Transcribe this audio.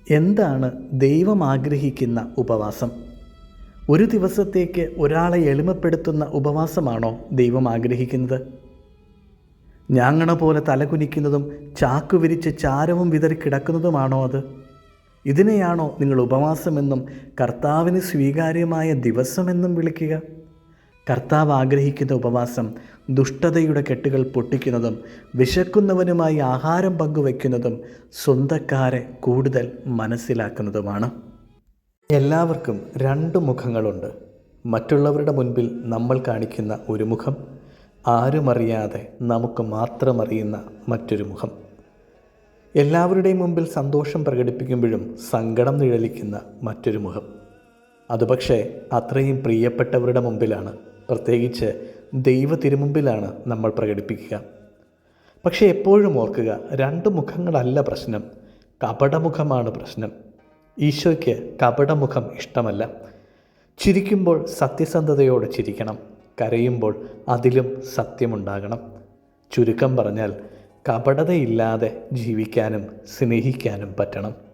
എന്താണ് ദൈവം ആഗ്രഹിക്കുന്ന ഉപവാസം? ഒരു ദിവസത്തേക്ക് ഒരാളെ എളിമപ്പെടുത്തുന്ന ഉപവാസമാണോ ദൈവം ആഗ്രഹിക്കുന്നത്? ഞാങ്ങണ പോലെ തലകുനിക്കുന്നതും ചാക്കു വിരിച്ച് ചാരവും വിതറി കിടക്കുന്നതുമാണോ അത്? ഇതിനെയാണോ നിങ്ങൾ ഉപവാസമെന്നും കർത്താവിന് സ്വീകാര്യമായ ദിവസമെന്നും വിളിക്കുക? കർത്താവ് ആഗ്രഹിക്കുന്ന ഉപവാസം ദുഷ്ടതയുടെ കെട്ടുകൾ പൊട്ടിക്കുന്നതും വിശക്കുന്നവനുമായി ആഹാരം പങ്കുവയ്ക്കുന്നതും സ്വന്തക്കാരെ കൂടുതൽ മനസ്സിലാക്കുന്നതുമാണ്. എല്ലാവർക്കും രണ്ട് മുഖങ്ങളുണ്ട്. മറ്റുള്ളവരുടെ മുൻപിൽ നമ്മൾ കാണിക്കുന്ന ഒരു മുഖം, ആരുമറിയാതെ നമുക്ക് മാത്രമറിയുന്ന മറ്റൊരു മുഖം. എല്ലാവരുടെയും മുമ്പിൽ സന്തോഷം പ്രകടിപ്പിക്കുമ്പോഴും സങ്കടം നിഴലിക്കുന്ന മറ്റൊരു മുഖം. അതുപക്ഷേ അത്രയും പ്രിയപ്പെട്ടവരുടെ മുമ്പിലാണ്, പ്രത്യേകിച്ച് ദൈവ തിരുമുമ്പിലാണ് നമ്മൾ പ്രകടിപ്പിക്കുക. പക്ഷേ എപ്പോഴും ഓർക്കുക, രണ്ട് മുഖങ്ങളല്ല പ്രശ്നം, കപടമുഖമാണ് പ്രശ്നം. ഈശോയ്ക്ക് കപടമുഖം ഇഷ്ടമല്ല. ചിരിക്കുമ്പോൾ സത്യസന്ധതയോടെ ചിരിക്കണം, കരയുമ്പോൾ അതിലും സത്യമുണ്ടാകണം. ചുരുക്കം പറഞ്ഞാൽ കപടതയില്ലാതെ ജീവിക്കാനും സ്നേഹിക്കാനും പറ്റണം.